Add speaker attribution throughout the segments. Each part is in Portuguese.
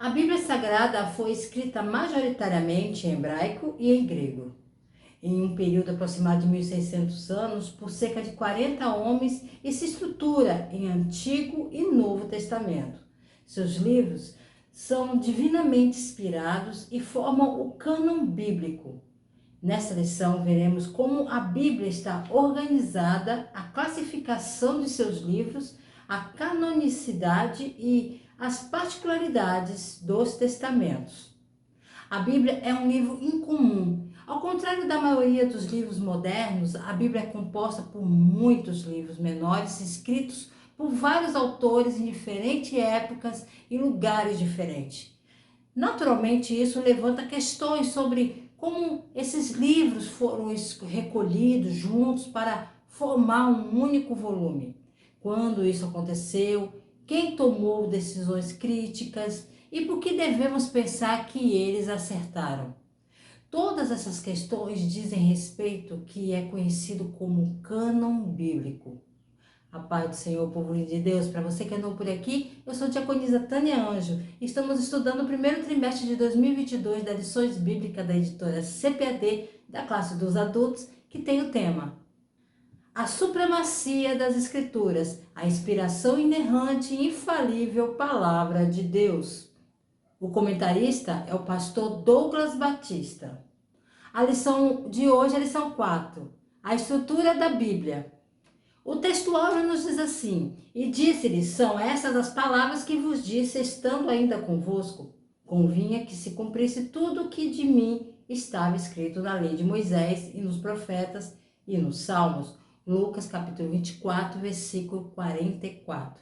Speaker 1: A Bíblia Sagrada foi escrita majoritariamente em hebraico e em grego, em um período aproximado de 1600 anos, por cerca de 40 homens, e se estrutura em Antigo e Novo Testamento. Seus livros são divinamente inspirados e formam o cânon bíblico. Nesta lição, veremos como a Bíblia está organizada, a classificação de seus livros, a canonicidade e as particularidades dos testamentos. A Bíblia é um livro incomum. Ao contrário da maioria dos livros modernos, a Bíblia é composta por muitos livros menores escritos por vários autores em diferentes épocas e lugares diferentes. Naturalmente, isso levanta questões sobre como esses livros foram recolhidos juntos para formar um único volume. Quando isso aconteceu, quem tomou decisões críticas e por que devemos pensar que eles acertaram. Todas essas questões dizem respeito que é conhecido como cânon bíblico. A paz do Senhor, povo de Deus. Para você que andou por aqui, eu sou a diaconisa Tânia Anjo. Estamos estudando o primeiro trimestre de 2022 das lições bíblicas da editora CPAD, da classe dos adultos, que tem o tema A Supremacia das Escrituras, a inspiração inerrante e infalível Palavra de Deus. O comentarista é o pastor Douglas Batista. A lição de hoje é a lição 4, a estrutura da Bíblia. O textuário nos diz assim: E disse-lhes, são essas as palavras que vos disse, estando ainda convosco. Convinha que se cumprisse tudo o que de mim estava escrito na lei de Moisés e nos profetas e nos salmos. Lucas capítulo 24, versículo 44.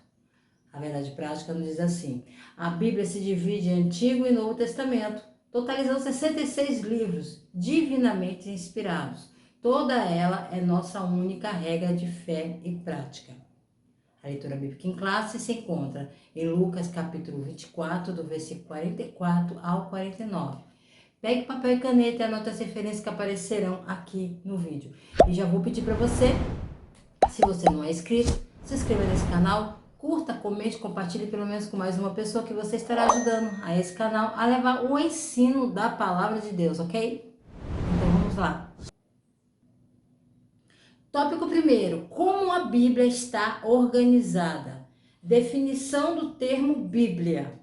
Speaker 1: A verdade prática nos diz assim: a Bíblia se divide em Antigo e Novo Testamento, totalizando 66 livros divinamente inspirados. Toda ela é nossa única regra de fé e prática. A leitura bíblica em classe se encontra em Lucas capítulo 24, do versículo 44 ao 49. Pegue papel e caneta e anote as referências que aparecerão aqui no vídeo. E já vou pedir para você, se você não é inscrito, se inscreva nesse canal, curta, comente, compartilhe pelo menos com mais uma pessoa que você estará ajudando a esse canal a levar o ensino da palavra de Deus, ok? Então vamos lá. Tópico 1. Como a Bíblia está organizada. Definição do termo Bíblia.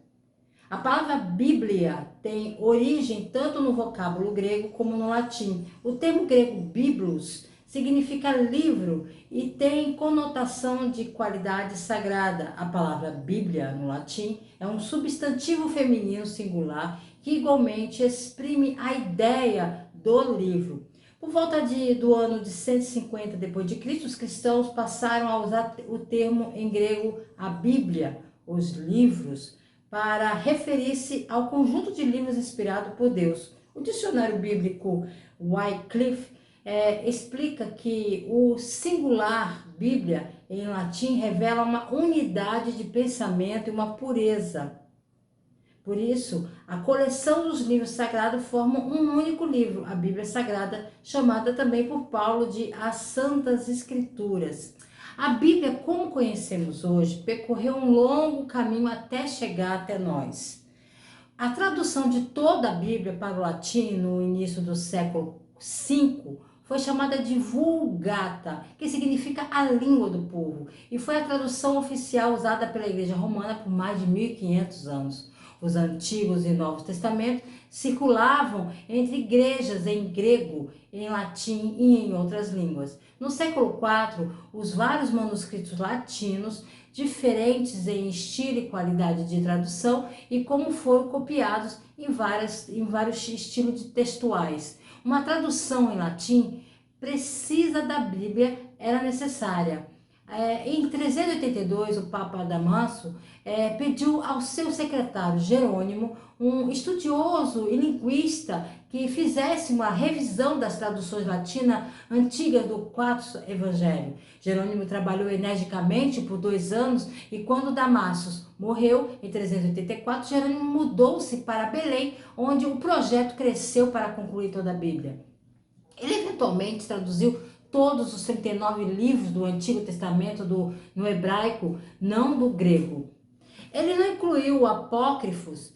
Speaker 1: A palavra Bíblia tem origem tanto no vocábulo grego como no latim. O termo grego biblos significa livro e tem conotação de qualidade sagrada. A palavra Bíblia, no latim, é um substantivo feminino singular que igualmente exprime a ideia do livro. Por volta do ano de 150 d.C., os cristãos passaram a usar o termo em grego a Bíblia, os livros, para referir-se ao conjunto de livros inspirados por Deus. O dicionário bíblico Wycliffe explica que o singular Bíblia em latim revela uma unidade de pensamento e uma pureza. Por isso, a coleção dos livros sagrados forma um único livro, a Bíblia Sagrada, chamada também por Paulo de as Santas Escrituras. A Bíblia, como conhecemos hoje, percorreu um longo caminho até chegar até nós. A tradução de toda a Bíblia para o latim no início do século V foi chamada de Vulgata, que significa a língua do povo, e foi a tradução oficial usada pela Igreja Romana por mais de 1500 anos. Os Antigos e Novos Testamentos circulavam entre igrejas em grego, em latim e em outras línguas. No século IV, os vários manuscritos latinos, diferentes em estilo e qualidade de tradução, e como foram copiados em vários estilos textuais. Uma tradução em latim precisa da Bíblia era necessária. Em 382, o Papa Damaso pediu ao seu secretário Jerônimo, um estudioso e linguista, que fizesse uma revisão das traduções latinas antigas do quarto evangelho. Jerônimo trabalhou energicamente por 2 anos e quando Damaso morreu, em 384, Jerônimo mudou-se para Belém, onde o projeto cresceu para concluir toda a Bíblia. Ele eventualmente traduziu todos os 39 livros do Antigo Testamento no hebraico, não do grego. Ele não incluiu apócrifos,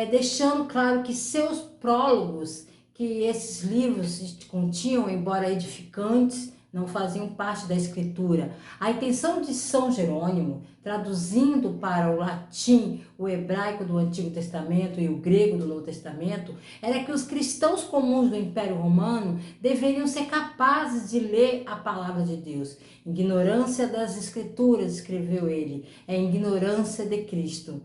Speaker 1: deixando claro que seus prólogos, que esses livros continham, embora edificantes, não faziam parte da escritura. A intenção de São Jerônimo, traduzindo para o latim o hebraico do Antigo Testamento e o grego do Novo Testamento, era que os cristãos comuns do Império Romano deveriam ser capazes de ler a palavra de Deus. Ignorância das Escrituras, escreveu ele, é ignorância de Cristo.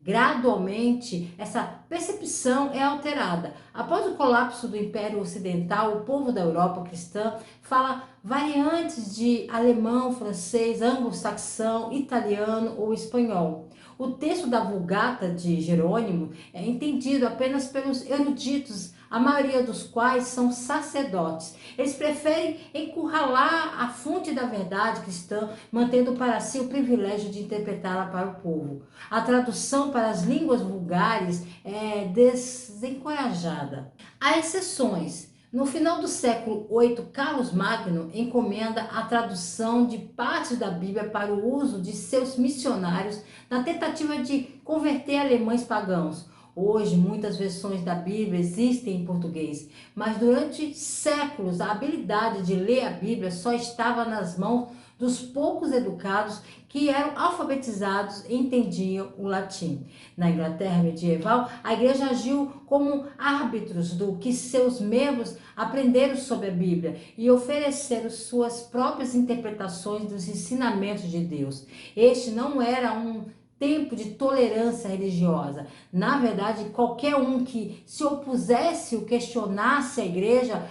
Speaker 1: Gradualmente, essa percepção é alterada. Após o colapso do Império Ocidental, o povo da Europa cristã fala variantes de alemão, francês, anglo-saxão, italiano ou espanhol. O texto da Vulgata de Jerônimo é entendido apenas pelos eruditos, a maioria dos quais são sacerdotes. Eles preferem encurralar a fonte da verdade cristã, mantendo para si o privilégio de interpretá-la para o povo. A tradução para as línguas vulgares é desencorajada. Há exceções. No final do século VIII, Carlos Magno encomenda a tradução de partes da Bíblia para o uso de seus missionários na tentativa de converter alemães pagãos. Hoje, muitas versões da Bíblia existem em português, mas durante séculos a habilidade de ler a Bíblia só estava nas mãos dos poucos educados que eram alfabetizados e entendiam o latim. Na Inglaterra medieval, a igreja agiu como árbitros do que seus membros aprenderam sobre a Bíblia e ofereceram suas próprias interpretações dos ensinamentos de Deus. Este não era um tempo de tolerância religiosa. Na verdade, qualquer um que se opusesse ou questionasse a igreja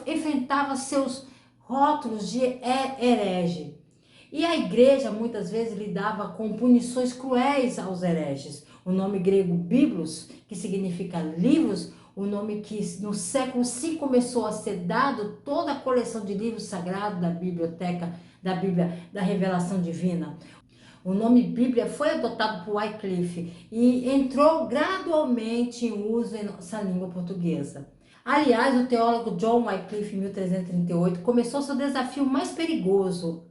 Speaker 1: enfrentava seus rótulos de herege. E a igreja muitas vezes lidava com punições cruéis aos hereges. O nome grego Biblos, que significa livros, o nome que no século V começou a ser dado toda a coleção de livros sagrados da biblioteca da Bíblia, da revelação divina. O nome Bíblia foi adotado por Wycliffe e entrou gradualmente em uso em nossa língua portuguesa. Aliás, o teólogo John Wycliffe, em 1338, começou seu desafio mais perigoso,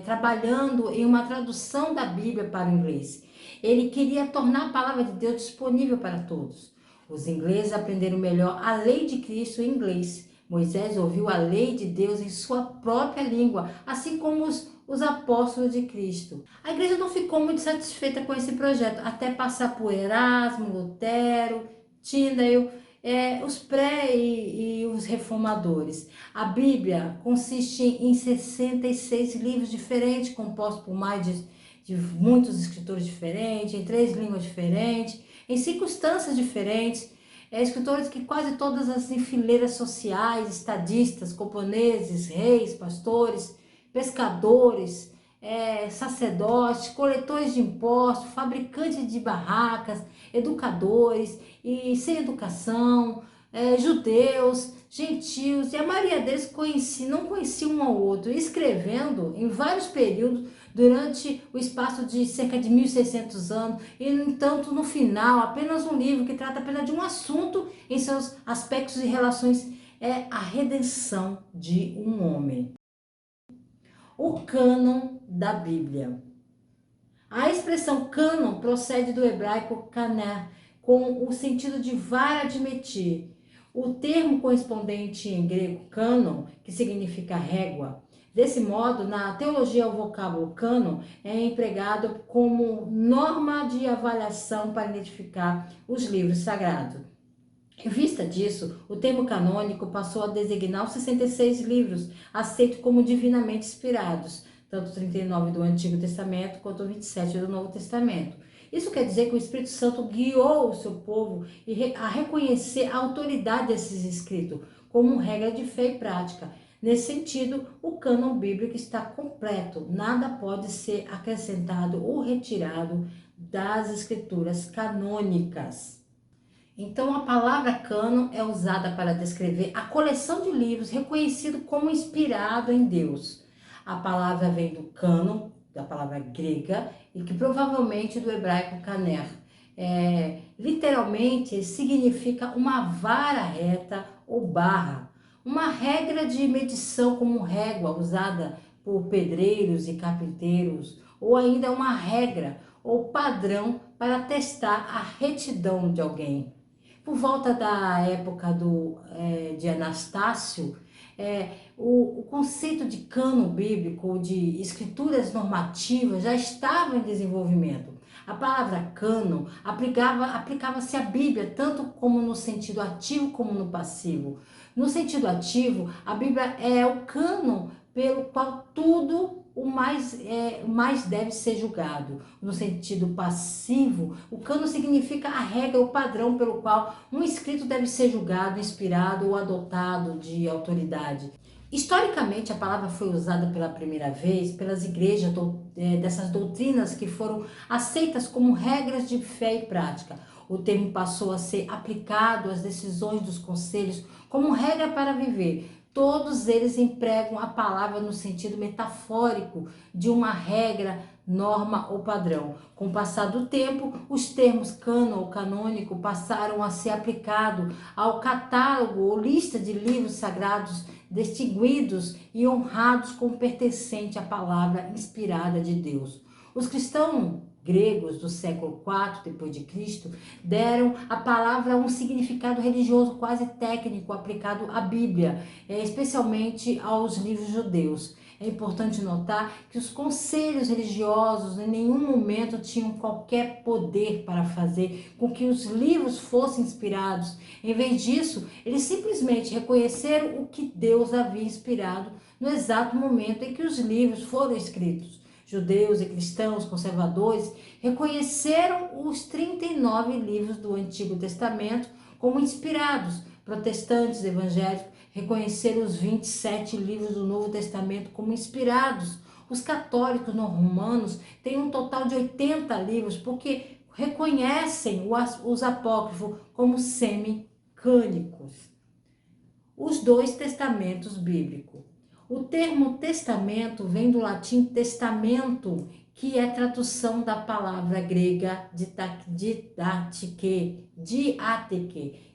Speaker 1: trabalhando em uma tradução da Bíblia para o inglês. Ele queria tornar a palavra de Deus disponível para todos. Os ingleses aprenderam melhor a lei de Cristo em inglês. Moisés ouviu a lei de Deus em sua própria língua, assim como os apóstolos de Cristo. A igreja não ficou muito satisfeita com esse projeto, até passar por Erasmo, Lutero, Tyndale, os pré e os reformadores. A Bíblia consiste em 66 livros diferentes, compostos por mais de muitos escritores diferentes, em 3 línguas diferentes, em circunstâncias diferentes. Escritores que quase todas as enfileiras sociais, estadistas, camponeses, reis, pastores, pescadores, sacerdotes, coletores de impostos, fabricantes de barracas, educadores e sem educação, judeus, gentios, e a maioria deles não conhecia um ao outro, escrevendo em vários períodos durante o espaço de cerca de 1600 anos, e no entanto no final apenas um livro que trata apenas de um assunto em seus aspectos e relações, é a redenção de um homem. O cânon da Bíblia. A expressão cânon procede do hebraico kaner, com o sentido de vara de medir. O termo correspondente em grego cânon, que significa régua. Desse modo, na teologia, o vocábulo cânon é empregado como norma de avaliação para identificar os livros sagrados. Em vista disso, o termo canônico passou a designar os 66 livros aceitos como divinamente inspirados, tanto 39 do Antigo Testamento quanto 27 do Novo Testamento. Isso quer dizer que o Espírito Santo guiou o seu povo a reconhecer a autoridade desses escritos como regra de fé e prática. Nesse sentido, o cânon bíblico está completo, nada pode ser acrescentado ou retirado das escrituras canônicas. Então, a palavra cânon é usada para descrever a coleção de livros reconhecido como inspirado em Deus. A palavra vem do cânon, da palavra grega, e que provavelmente do hebraico kaner. Literalmente significa uma vara reta ou barra, uma regra de medição como régua usada por pedreiros e carpinteiros, ou ainda uma regra ou padrão para testar a retidão de alguém. Por volta da época de Anastácio, o conceito de cânon bíblico, de escrituras normativas, já estava em desenvolvimento. A palavra cânon aplicava-se à Bíblia, tanto como no sentido ativo como no passivo. No sentido ativo, a Bíblia é o cânon pelo qual tudo o mais deve ser julgado. No sentido passivo, o cânon significa a regra, o padrão pelo qual um escrito deve ser julgado, inspirado ou adotado de autoridade. Historicamente, a palavra foi usada pela primeira vez pelas igrejas dessas doutrinas que foram aceitas como regras de fé e prática. O termo passou a ser aplicado às decisões dos conselhos como regra para viver. Todos eles empregam a palavra no sentido metafórico de uma regra, norma ou padrão. Com o passar do tempo, os termos cânon ou canônico passaram a ser aplicados ao catálogo ou lista de livros sagrados distinguidos e honrados como pertencente à palavra inspirada de Deus. Os cristãos gregos do século IV depois de Cristo deram à palavra um significado religioso quase técnico aplicado à Bíblia, especialmente aos livros judeus. É importante notar que os conselhos religiosos em nenhum momento tinham qualquer poder para fazer com que os livros fossem inspirados. Em vez disso, eles simplesmente reconheceram o que Deus havia inspirado no exato momento em que os livros foram escritos. Judeus e cristãos conservadores reconheceram os 39 livros do Antigo Testamento como inspirados. Protestantes evangélicos reconheceram os 27 livros do Novo Testamento como inspirados. Os católicos romanos têm um total de 80 livros porque reconhecem os apócrifos como semicânicos. Os dois testamentos bíblicos. O termo testamento vem do latim testamento, que é tradução da palavra grega didatike,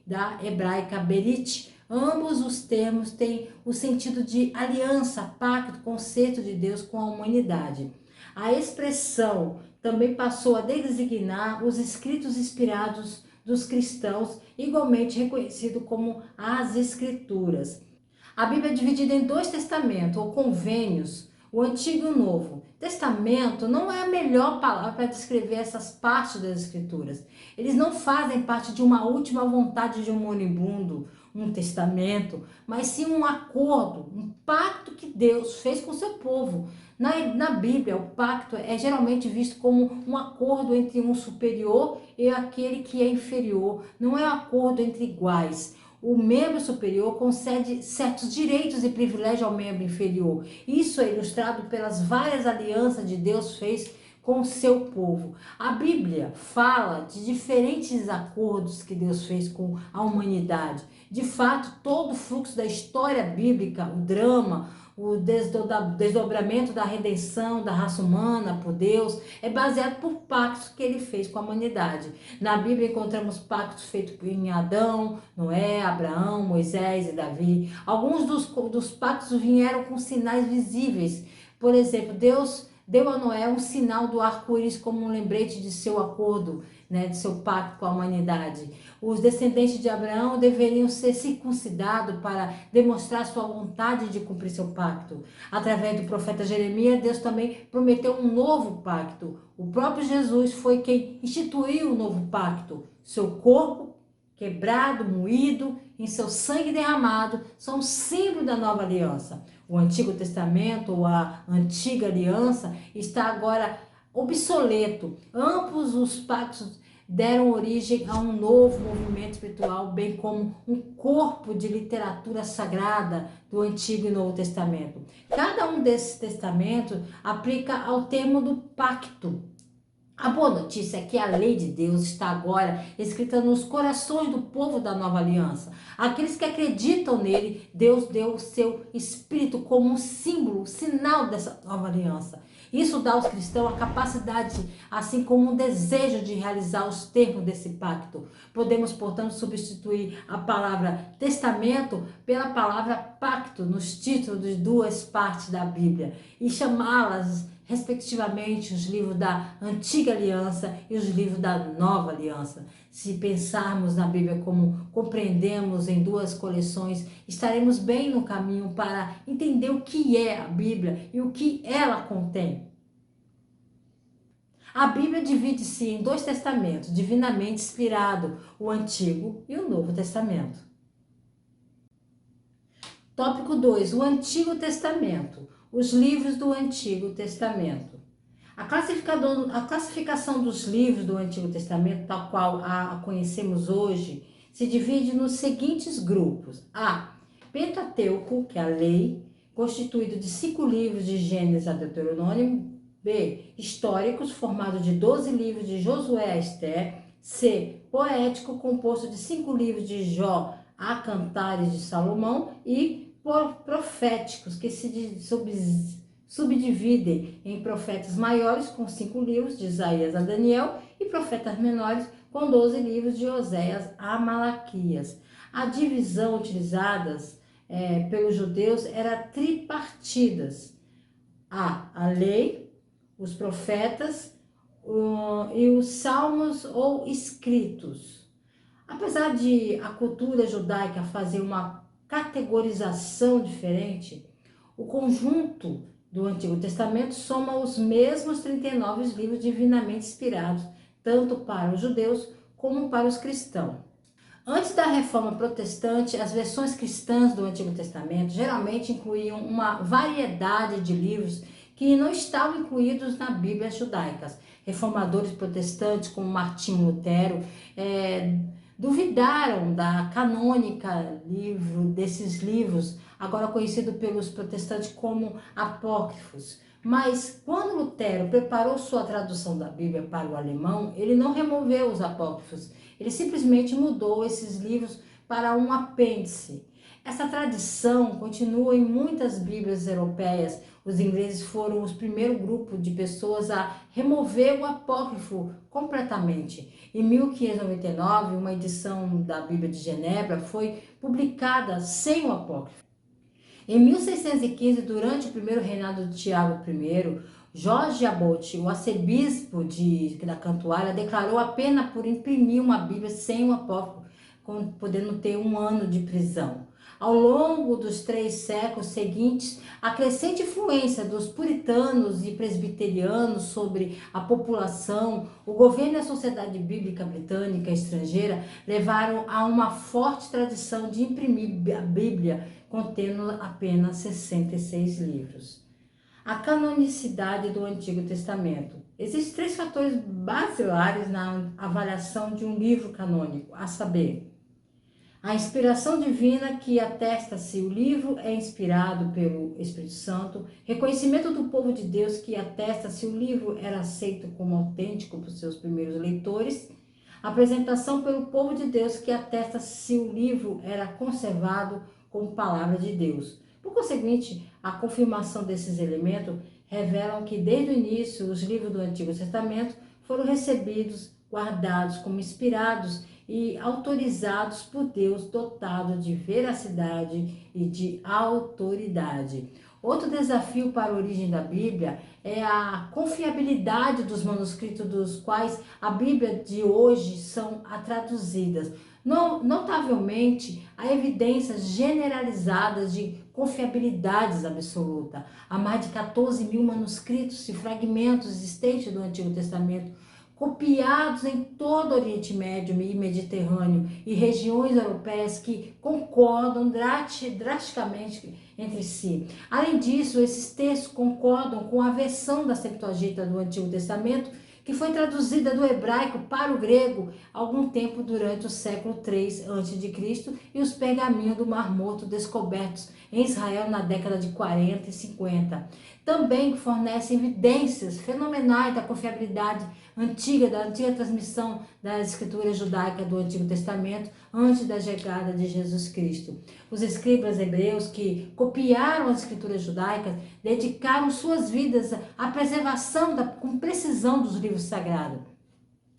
Speaker 1: da hebraica berit. Ambos os termos têm o sentido de aliança, pacto, concerto de Deus com a humanidade. A expressão também passou a designar os escritos inspirados dos cristãos, igualmente reconhecido como as Escrituras. A Bíblia é dividida em dois testamentos, ou convênios, o Antigo e o Novo. Testamento não é a melhor palavra para descrever essas partes das Escrituras. Eles não fazem parte de uma última vontade de um moribundo, um testamento, mas sim um acordo, um pacto que Deus fez com o seu povo. Na Bíblia, o pacto é geralmente visto como um acordo entre um superior e aquele que é inferior. Não é um acordo entre iguais. O membro superior concede certos direitos e privilégios ao membro inferior. Isso é ilustrado pelas várias alianças que Deus fez com o seu povo. A Bíblia fala de diferentes acordos que Deus fez com a humanidade. De fato, todo o fluxo da história bíblica, o drama, o desdobramento da redenção da raça humana por Deus, é baseado por pactos que ele fez com a humanidade. Na Bíblia encontramos pactos feitos em Adão, Noé, Abraão, Moisés e Davi. Alguns dos pactos vieram com sinais visíveis. Por exemplo, Deus deu a Noé um sinal do arco-íris como um lembrete de seu acordo, de seu pacto com a humanidade. Os descendentes de Abraão deveriam ser circuncidados para demonstrar sua vontade de cumprir seu pacto. Através do profeta Jeremias, Deus também prometeu um novo pacto. O próprio Jesus foi quem instituiu o novo pacto. Seu corpo quebrado, moído, em seu sangue derramado, são símbolo da nova aliança. O Antigo Testamento, ou a Antiga Aliança, está agora obsoleto. Ambos os pactos deram origem a um novo movimento espiritual, bem como um corpo de literatura sagrada do Antigo e Novo Testamento. Cada um desses testamentos aplica ao termo do pacto. A boa notícia é que a lei de Deus está agora escrita nos corações do povo da nova aliança. Aqueles que acreditam nele, Deus deu o seu Espírito como um símbolo, sinal dessa nova aliança. Isso dá aos cristãos a capacidade, assim como um desejo de realizar os termos desse pacto. Podemos, portanto, substituir a palavra testamento pela palavra pacto nos títulos de duas partes da Bíblia e chamá-las respectivamente, os livros da Antiga Aliança e os livros da Nova Aliança. Se pensarmos na Bíblia como compreendemos em duas coleções, estaremos bem no caminho para entender o que é a Bíblia e o que ela contém. A Bíblia divide-se em dois testamentos, divinamente inspirado, o Antigo e o Novo Testamento. Tópico 2, o Antigo Testamento, os livros do Antigo Testamento. A classificação dos livros do Antigo Testamento, tal qual a conhecemos hoje, se divide nos seguintes grupos. A. Pentateuco, que é a lei, constituído de 5 livros de Gênesis a Deuteronômio. B. Históricos, formado de 12 livros de Josué a Esther. C. Poético, composto de 5 livros de Jó a Cantares de Salomão. E proféticos, que se subdividem em profetas maiores, com 5 livros, de Isaías a Daniel, e profetas menores, com 12 livros, de Oséias a Malaquias. A divisão utilizada pelos judeus era tripartidas. A lei, os profetas e os salmos ou escritos. Apesar de a cultura judaica fazer uma categorização diferente, o conjunto do Antigo Testamento soma os mesmos 39 livros divinamente inspirados, tanto para os judeus como para os cristãos. Antes da Reforma Protestante, as versões cristãs do Antigo Testamento geralmente incluíam uma variedade de livros que não estavam incluídos na Bíblia judaica. Reformadores protestantes como Martinho Lutero duvidaram da canônica desses livros, agora conhecido pelos protestantes como apócrifos. Mas quando Lutero preparou sua tradução da Bíblia para o alemão, ele não removeu os apócrifos, ele simplesmente mudou esses livros para um apêndice. Essa tradição continua em muitas Bíblias europeias. Os ingleses foram o primeiro grupo de pessoas a remover o apócrifo completamente. Em 1599, uma edição da Bíblia de Genebra foi publicada sem o apócrifo. Em 1615, durante o primeiro reinado de Tiago I, Jorge Abbot, o arcebispo da Cantuária, declarou a pena por imprimir uma Bíblia sem o apócrifo, podendo ter 1 ano de prisão. Ao longo dos 3 séculos seguintes, a crescente influência dos puritanos e presbiterianos sobre a população, o governo e a sociedade bíblica britânica e estrangeira levaram a uma forte tradição de imprimir a Bíblia, contendo apenas 66 livros. A canonicidade do Antigo Testamento. Existem 3 fatores basilares na avaliação de um livro canônico, a saber: a inspiração divina, que atesta se o livro é inspirado pelo Espírito Santo. Reconhecimento do povo de Deus, que atesta se o livro era aceito como autêntico por seus primeiros leitores. Apresentação pelo povo de Deus, que atesta se o livro era conservado como palavra de Deus. Por conseguinte, a confirmação desses elementos revelam que desde o início os livros do Antigo Testamento foram recebidos, guardados como inspirados e autorizados por Deus, dotado de veracidade e de autoridade. Outro desafio para a origem da Bíblia é a confiabilidade dos manuscritos dos quais a Bíblia de hoje são traduzidas. Notavelmente, há evidências generalizadas de confiabilidade absoluta. Há mais de 14 mil manuscritos e fragmentos existentes do Antigo Testamento, copiados em todo o Oriente Médio e Mediterrâneo e regiões europeias que concordam drasticamente entre si. Além disso, esses textos concordam com a versão da Septuaginta do Antigo Testamento, que foi traduzida do hebraico para o grego algum tempo durante o século III a.C. e os pergaminhos do Mar Morto descobertos em Israel na década de 40 e 50. Também fornecem evidências fenomenais da confiabilidade da antiga transmissão das escrituras judaicas do Antigo Testamento antes da chegada de Jesus Cristo. Os escribas hebreus que copiaram as escrituras judaicas dedicaram suas vidas à preservação com precisão dos livros sagrados.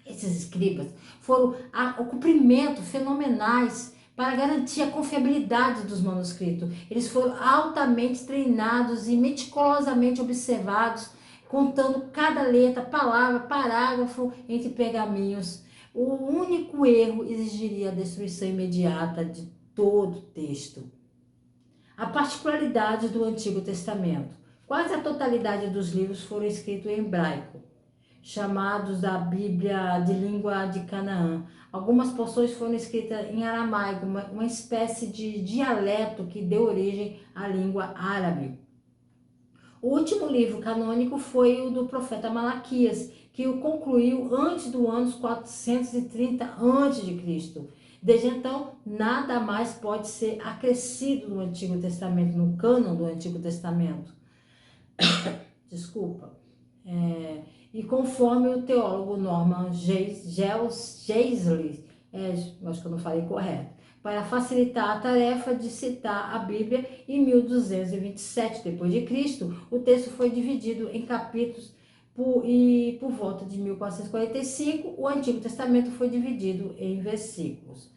Speaker 1: Esses escribas foram o cumprimento fenomenais para garantir a confiabilidade dos manuscritos. Eles foram altamente treinados e meticulosamente observados contando cada letra, palavra, parágrafo entre pergaminhos. O único erro exigiria a destruição imediata de todo o texto. A particularidade do Antigo Testamento. Quase a totalidade dos livros foram escritos em hebraico, chamados da Bíblia de língua de Canaã. Algumas porções foram escritas em aramaico, uma espécie de dialeto que deu origem à língua árabe. O último livro canônico foi o do profeta Malaquias, que o concluiu antes do ano 430 a.C. Desde então, nada mais pode ser acrescido no Antigo Testamento, no cânon do Antigo Testamento. Desculpa. E conforme o teólogo Norman Geisler, acho que eu não falei correto, para facilitar a tarefa de citar a Bíblia, em 1227 d.C., o texto foi dividido em capítulos e por volta de 1445, o Antigo Testamento foi dividido em versículos.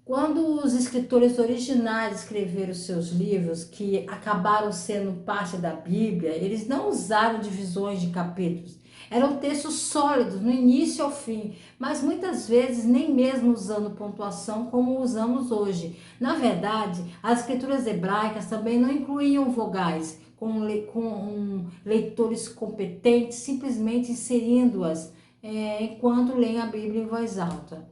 Speaker 1: Quando os escritores originais escreveram seus livros, que acabaram sendo parte da Bíblia, eles não usaram divisões de capítulos. Eram textos sólidos, no início ao fim, mas muitas vezes nem mesmo usando pontuação como usamos hoje. Na verdade, as escrituras hebraicas também não incluíam vogais, com leitores competentes simplesmente inserindo-as enquanto leem a Bíblia em voz alta.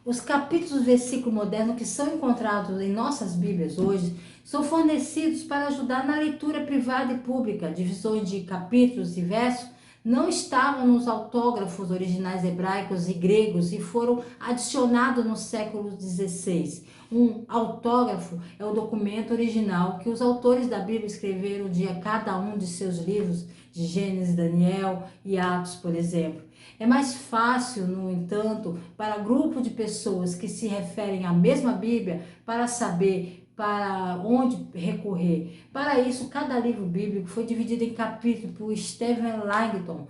Speaker 1: Os capítulos do versículo moderno que são encontrados em nossas Bíblias hoje são fornecidos para ajudar na leitura privada e pública. Divisões de capítulos e versos não estavam nos autógrafos originais hebraicos e gregos e foram adicionados no século XVI. Um autógrafo é o documento original que os autores da Bíblia escreveram de cada um de seus livros, de Gênesis, Daniel e Atos, por exemplo. É mais fácil, no entanto, para grupo de pessoas que se referem à mesma Bíblia para saber para onde recorrer. Para isso, cada livro bíblico foi dividido em capítulos por Stephen Langton,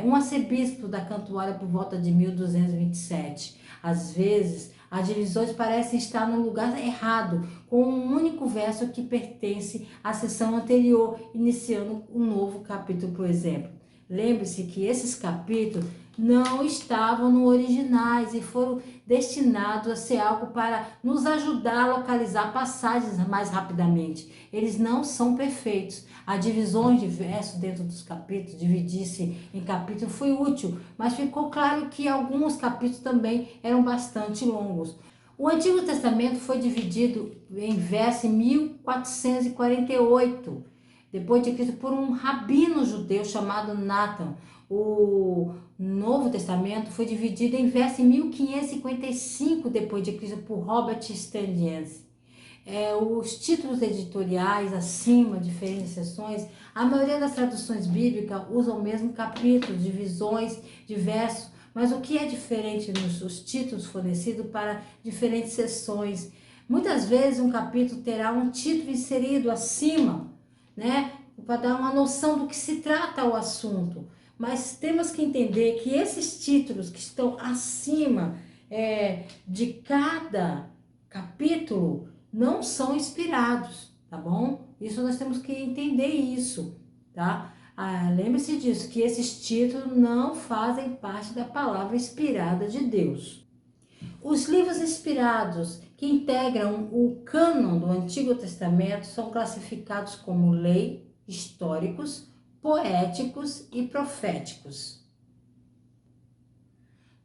Speaker 1: um arcebispo da Cantuária por volta de 1227. Às vezes, as divisões parecem estar no lugar errado, com um único verso que pertence à seção anterior, iniciando um novo capítulo, por exemplo. Lembre-se que esses capítulos não estavam no originais e foram destinados a ser algo para nos ajudar a localizar passagens mais rapidamente. Eles não são perfeitos. A divisão de versos dentro dos capítulos, dividir-se em capítulos, foi útil, mas ficou claro que alguns capítulos também eram bastante longos. O Antigo Testamento foi dividido em versos em 1448. Depois de Cristo, por um rabino judeu chamado Natan. O Novo Testamento foi dividido em versos em 1555 depois de Cristo por Robert Stanley. Os títulos editoriais acima, diferentes seções, a maioria das traduções bíblicas usam o mesmo capítulo, divisões de versos, mas o que é diferente nos títulos fornecidos para diferentes seções? Muitas vezes um capítulo terá um título inserido acima, para dar uma noção do que se trata o assunto. Mas temos que entender que esses títulos que estão acima de cada capítulo não são inspirados, tá bom? Isso nós temos que entender isso, tá? Lembre-se disso, que esses títulos não fazem parte da palavra inspirada de Deus. Os livros inspirados que integram o cânon do Antigo Testamento são classificados como lei, históricos, poéticos e proféticos.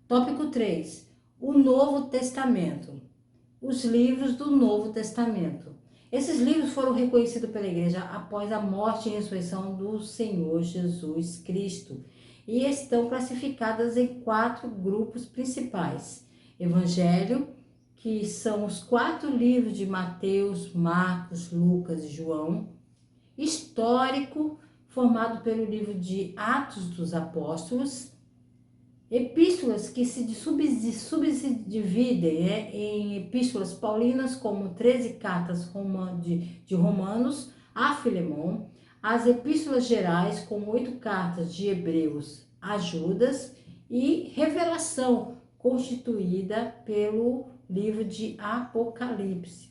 Speaker 1: Tópico 3. O Novo Testamento. Os livros do Novo Testamento. Esses livros foram reconhecidos pela igreja após a morte e ressurreição do Senhor Jesus Cristo e estão classificadas em 4 grupos principais. Evangelho, que são os 4 livros de Mateus, Marcos, Lucas e João. Histórico, formado pelo livro de Atos dos Apóstolos. Epístolas que se subdividem em epístolas paulinas, como 13 cartas de Romanos a Filemon, as epístolas gerais, com 8 cartas de Hebreus a Judas, e Revelação, constituída pelo livro de Apocalipse.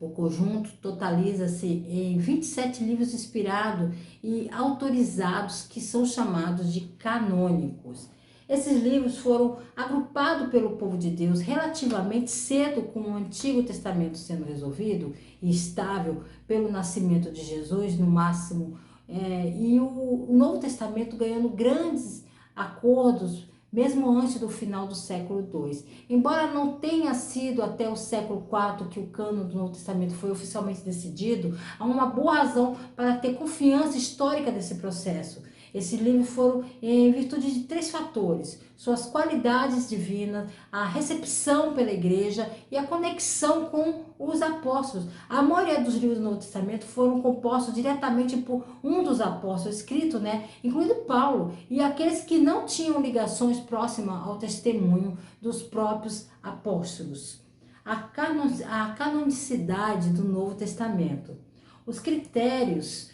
Speaker 1: O conjunto totaliza-se em 27 livros inspirados e autorizados que são chamados de canônicos. Esses livros foram agrupados pelo povo de Deus relativamente cedo, com o Antigo Testamento sendo resolvido e estável pelo nascimento de Jesus, no máximo, e o Novo Testamento ganhando grandes acordos mesmo antes do final do século II. Embora não tenha sido até o século IV que o cânon do Novo Testamento foi oficialmente decidido, há uma boa razão para ter confiança histórica desse processo. Esses livros foram em virtude de 3 fatores: suas qualidades divinas, a recepção pela igreja e a conexão com os apóstolos. A maioria dos livros do Novo Testamento foram compostos diretamente por um dos apóstolos, escrito, incluindo Paulo, e aqueles que não tinham ligações próximas ao testemunho dos próprios apóstolos. A canonicidade do Novo Testamento. Os critérios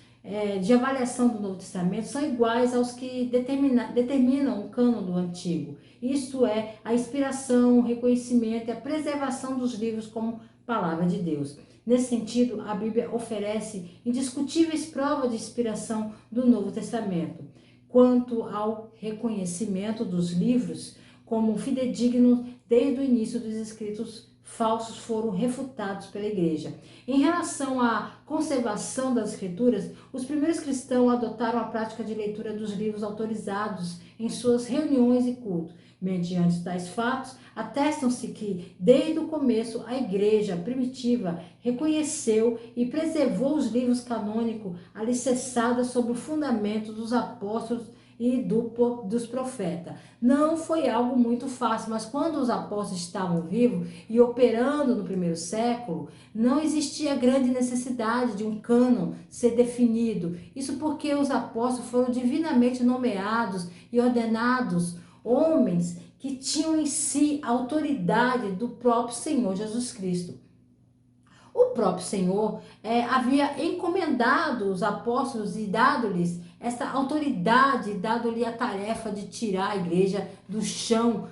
Speaker 1: de avaliação do Novo Testamento são iguais aos que determinam o cânon do Antigo. Isto é, a inspiração, o reconhecimento e a preservação dos livros como palavra de Deus. Nesse sentido, a Bíblia oferece indiscutíveis provas de inspiração do Novo Testamento. Quanto ao reconhecimento dos livros como fidedignos desde o início dos escritos falsos foram refutados pela igreja. Em relação à conservação das escrituras, os primeiros cristãos adotaram a prática de leitura dos livros autorizados em suas reuniões e cultos. Mediante tais fatos, atestam-se que, desde o começo, a igreja primitiva reconheceu e preservou os livros canônicos alicerçados sobre o fundamento dos apóstolos e dos profetas. Não foi algo muito fácil, mas quando os apóstolos estavam vivos e operando no primeiro século, não existia grande necessidade de um cânon ser definido. Isso porque os apóstolos foram divinamente nomeados e ordenados homens que tinham em si a autoridade do próprio Senhor Jesus Cristo. O próprio Senhor havia encomendado os apóstolos e dado-lhes essa autoridade, dado-lhe a tarefa de tirar a igreja do chão,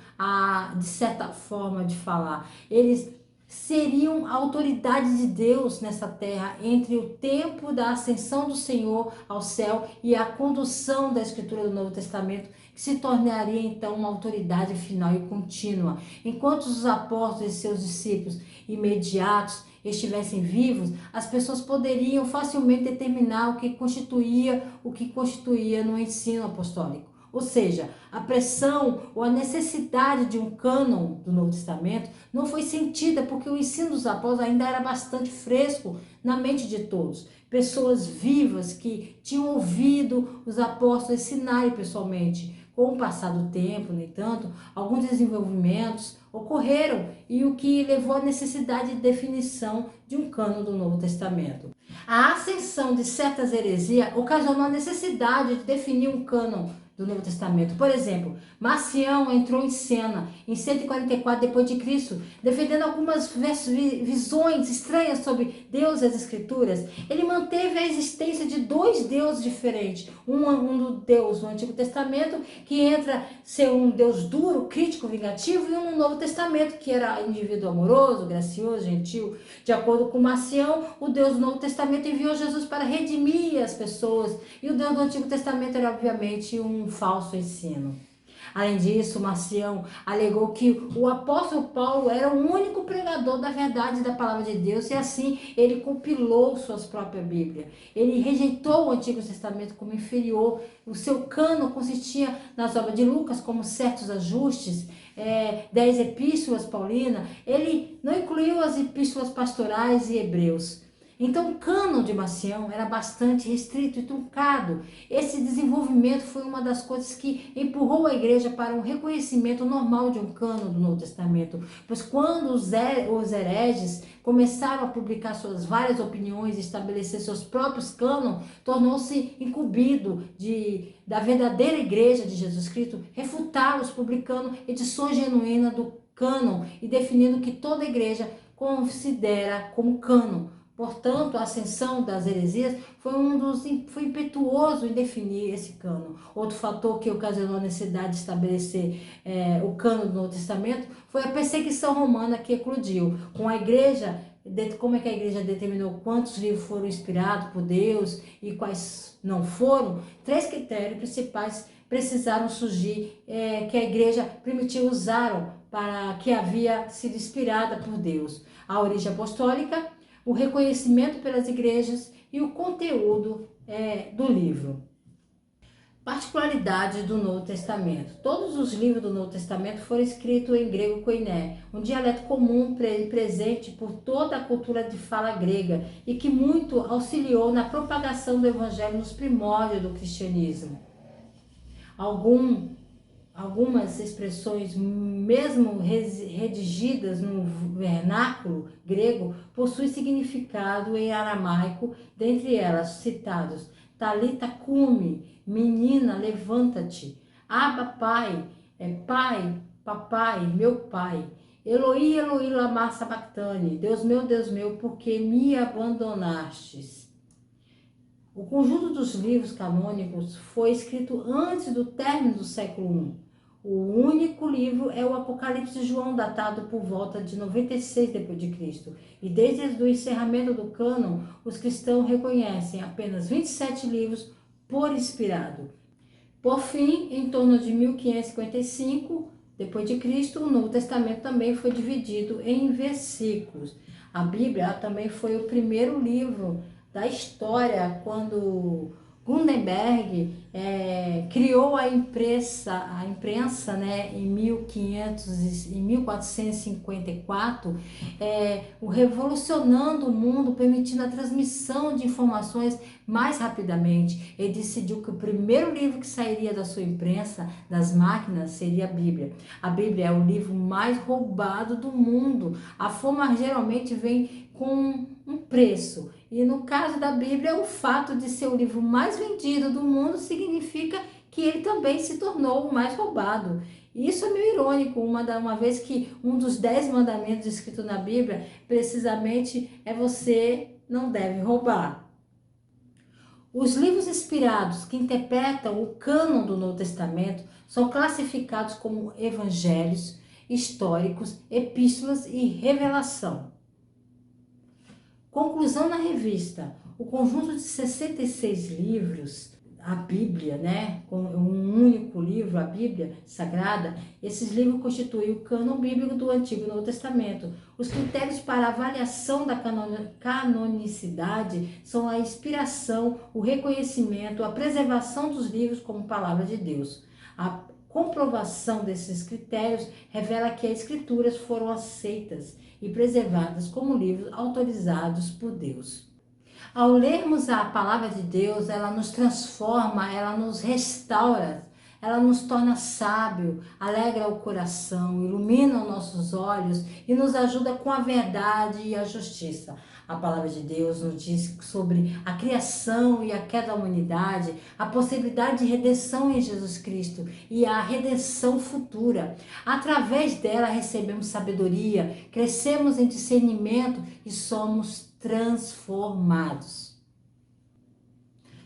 Speaker 1: de certa forma de falar. Eles seriam a autoridade de Deus nessa terra entre o tempo da ascensão do Senhor ao céu e a condução da escritura do Novo Testamento, que se tornaria então uma autoridade final e contínua. Enquanto os apóstolos e seus discípulos imediatos estivessem vivos, as pessoas poderiam facilmente determinar o que constituía no ensino apostólico. Ou seja, a pressão ou a necessidade de um cânon do Novo Testamento não foi sentida porque o ensino dos apóstolos ainda era bastante fresco na mente de todos. Pessoas vivas que tinham ouvido os apóstolos ensinarem pessoalmente. Com o passar do tempo, no entanto, alguns desenvolvimentos ocorreram e o que levou à necessidade de definição de um cânon do Novo Testamento. A ascensão de certas heresias ocasionou a necessidade de definir um cânon do Novo Testamento. Por exemplo, Marcião entrou em cena em 144 d.C., defendendo algumas visões estranhas sobre Deus e as Escrituras. Ele manteve a existência de 2 deuses diferentes. Um Deus no Antigo Testamento, que entra ser um Deus duro, crítico, vingativo, e um no Novo Testamento, que era indivíduo amoroso, gracioso, gentil. De acordo com Marcião, o Deus do Novo Testamento enviou Jesus para redimir as pessoas, e o Deus do Antigo Testamento era, obviamente, um falso ensino. Além disso, Marcião alegou que o apóstolo Paulo era o único pregador da verdade da palavra de Deus, e assim ele compilou suas próprias Bíblias. Ele rejeitou o Antigo Testamento como inferior. O seu cânon consistia nas obras de Lucas, como certos ajustes, 10 epístolas paulinas. Ele não incluiu as epístolas pastorais e Hebreus. Então, o cânon de Marcião era bastante restrito e truncado. Esse desenvolvimento foi uma das coisas que empurrou a igreja para um reconhecimento normal de um cânon do Novo Testamento. Pois quando os hereges começaram a publicar suas várias opiniões e estabelecer seus próprios cânon, tornou-se incumbido da verdadeira igreja de Jesus Cristo refutá-los, publicando edições genuínas do cânon e definindo o que toda igreja considera como cânon. Portanto, a ascensão das heresias foi impetuoso em definir esse cânon. Outro fator que ocasionou a necessidade de estabelecer o cânon do Novo Testamento foi a perseguição romana que eclodiu, com a igreja como é que a igreja determinou quantos livros foram inspirados por Deus e quais não foram, 3 critérios principais precisaram surgir, que a igreja primitiva usaram para que havia sido inspirada por Deus: a origem apostólica, o reconhecimento pelas igrejas e o conteúdo do livro. Particularidades do Novo Testamento. Todos os livros do Novo Testamento foram escritos em grego koiné, um dialeto comum presente por toda a cultura de fala grega e que muito auxiliou na propagação do evangelho nos primórdios do cristianismo. Algumas expressões, mesmo redigidas no vernáculo grego, possuem significado em aramaico, dentre elas citados: Talita cumi, menina, levanta-te. Abba, pai, pai, papai, meu pai. Eloi, Eloi, lama sabachthani. Deus meu, por que me abandonastes? O conjunto dos livros canônicos foi escrito antes do término do século I. O único livro é o Apocalipse de João, datado por volta de 96 d.C. E desde o encerramento do cânon, os cristãos reconhecem apenas 27 livros por inspirado. Por fim, em torno de 1555 d.C., o Novo Testamento também foi dividido em versículos. A Bíblia também foi o primeiro livro da história quando Gutenberg criou a imprensa, né, em 1454, revolucionando o mundo, permitindo a transmissão de informações mais rapidamente. Ele decidiu que o primeiro livro que sairia da sua imprensa, das máquinas, seria a Bíblia. A Bíblia é o livro mais roubado do mundo. A fama geralmente vem com um preço. E no caso da Bíblia, o fato de ser o livro mais vendido do mundo significa que ele também se tornou o mais roubado. E isso é meio irônico, uma vez que um dos 10 mandamentos escritos na Bíblia, precisamente, é você não deve roubar. Os livros inspirados que interpretam o cânon do Novo Testamento são classificados como evangelhos, históricos, epístolas e revelação. Conclusão na revista: o conjunto de 66 livros, a Bíblia, né, com um único livro, a Bíblia Sagrada, esses livros constituem o cânon bíblico do Antigo e Novo Testamento. Os critérios para avaliação da canonicidade são a inspiração, o reconhecimento, a preservação dos livros como palavra de Deus. A comprovação desses critérios revela que as escrituras foram aceitas e preservadas como livros autorizados por Deus. Ao lermos a palavra de Deus, ela nos transforma, ela nos restaura, ela nos torna sábio, alegra o coração, ilumina os nossos olhos e nos ajuda com a verdade e a justiça. A palavra de Deus nos diz sobre a criação e a queda da humanidade, a possibilidade de redenção em Jesus Cristo e a redenção futura. Através dela recebemos sabedoria, crescemos em discernimento e somos transformados.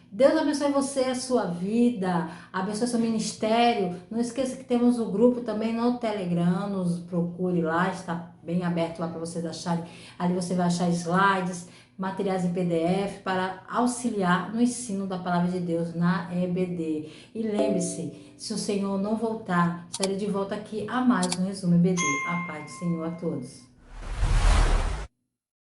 Speaker 1: Deus abençoe você, a sua vida, abençoe seu ministério. Não esqueça que temos o grupo também no Telegram, nos procure lá, está bem aberto lá para vocês acharem. Ali você vai achar slides, materiais em PDF para auxiliar no ensino da palavra de Deus na EBD. E lembre-se, se o Senhor não voltar, estarei de volta aqui a mais um Resumo EBD. A paz do Senhor a todos.